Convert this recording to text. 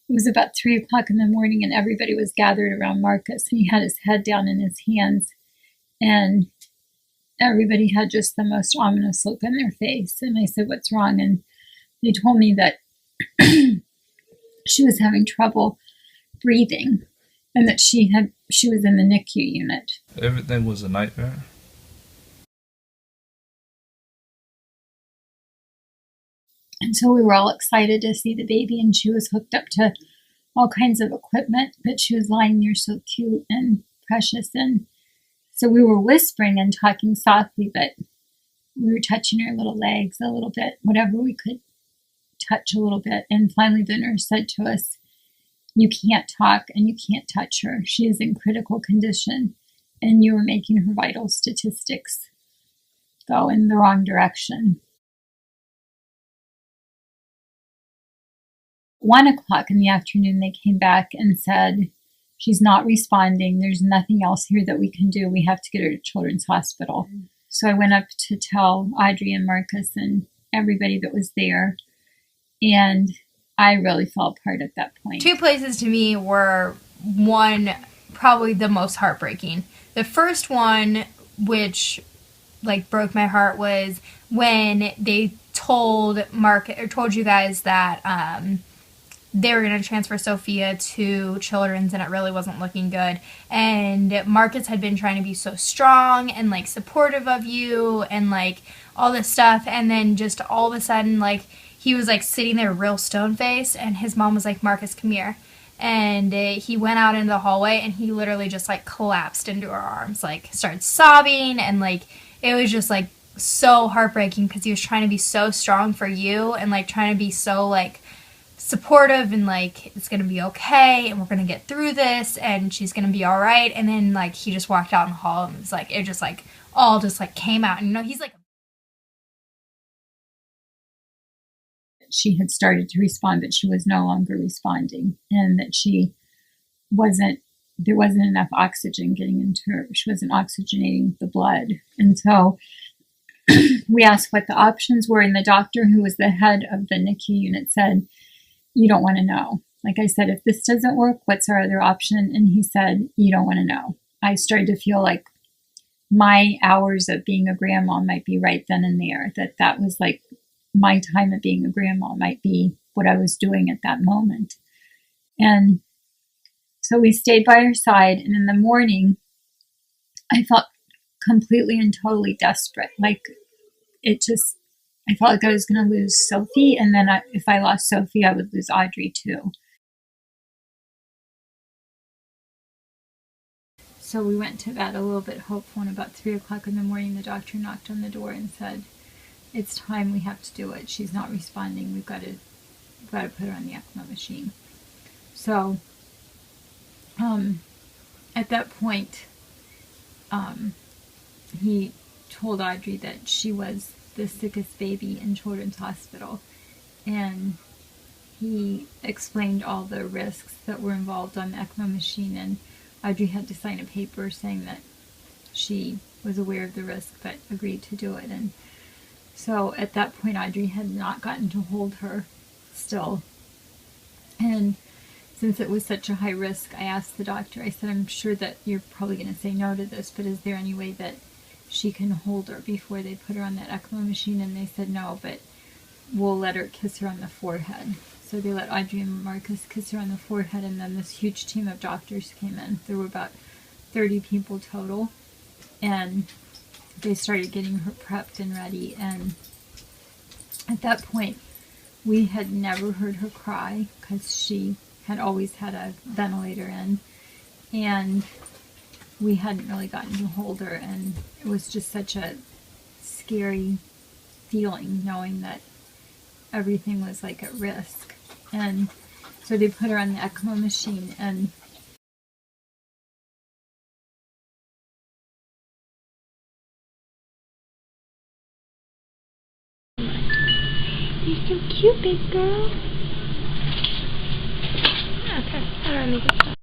It was about 3 o'clock in the morning, and everybody was gathered around Marcus, and he had his head down in his hands, and everybody had just the most ominous look on their face. And I said, "What's wrong?" And they told me that she was having trouble breathing, and that she was in the NICU unit. Everything was a nightmare. And so we were all excited to see the baby, and she was hooked up to all kinds of equipment, but she was lying there so cute and precious. And so we were whispering and talking softly, but we were touching her little legs a little bit, whatever we could touch a little bit. And finally the nurse said to us, "You can't talk and you can't touch her. She is in critical condition, and you are making her vital statistics go in the wrong direction." 1 o'clock in the afternoon, they came back and said, "She's not responding. There's nothing else here that we can do. We have to get her to Children's Hospital." So I went up to tell Audrey and Marcus and everybody that was there, and I really fell apart at that point. 2 places to me were, one, probably the most heartbreaking. The first one, which broke my heart, was when they told you guys that they were going to transfer Sophia to Children's, and it really wasn't looking good. And Marcus had been trying to be so strong and supportive of you and all this stuff, and then just all of a sudden he was sitting there real stone-faced, and his mom was like, "Marcus, come here." And he went out into the hallway, and he literally just collapsed into her arms, started sobbing, and it was just so heartbreaking because he was trying to be so strong for you and trying to be so supportive and it's gonna be okay and we're gonna get through this and she's gonna be all right. And then he just walked out in the hall, and it was it just all just came out. And he's she had started to respond, but she was no longer responding, and that there wasn't enough oxygen getting into her. She wasn't oxygenating the blood. And so we asked what the options were, and the doctor, who was the head of the NICU unit, said, "You don't want to know." Like I said, "If this doesn't work, what's our other option?" And he said, "You don't want to know." I started to feel like my hours of being a grandma might be right then and there, that was my time of being a grandma might be what I was doing at that moment. And so we stayed by her side, and in the morning, I felt completely and totally desperate. I felt like I was going to lose Sophie, and then if I lost Sophie, I would lose Audrey too. So we went to bed a little bit hopeful, and about 3 o'clock in the morning, the doctor knocked on the door and said, "It's time, we have to do it. She's not responding. We've got to put her on the ECMO machine." So at that point, he told Audrey that she was the sickest baby in Children's Hospital, and he explained all the risks that were involved on the ECMO machine, and Audrey had to sign a paper saying that she was aware of the risk but agreed to do it. And so at that point, Audrey had not gotten to hold her still. And since it was such a high risk, I asked the doctor, I said, "I'm sure that you're probably going to say no to this, but is there any way that she can hold her before they put her on that ECMO machine?" And they said, "No, but we'll let her kiss her on the forehead." So they let Audrey and Marcus kiss her on the forehead, and then this huge team of doctors came in. There were about 30 people total, and they started getting her prepped and ready. And at that point, we had never heard her cry because she had always had a ventilator in, and we hadn't really gotten to hold her, and it was just such a scary feeling knowing that everything was at risk. And so they put her on the ECMO machine, and you're so cute, big girl. Okay, all right, make it stop.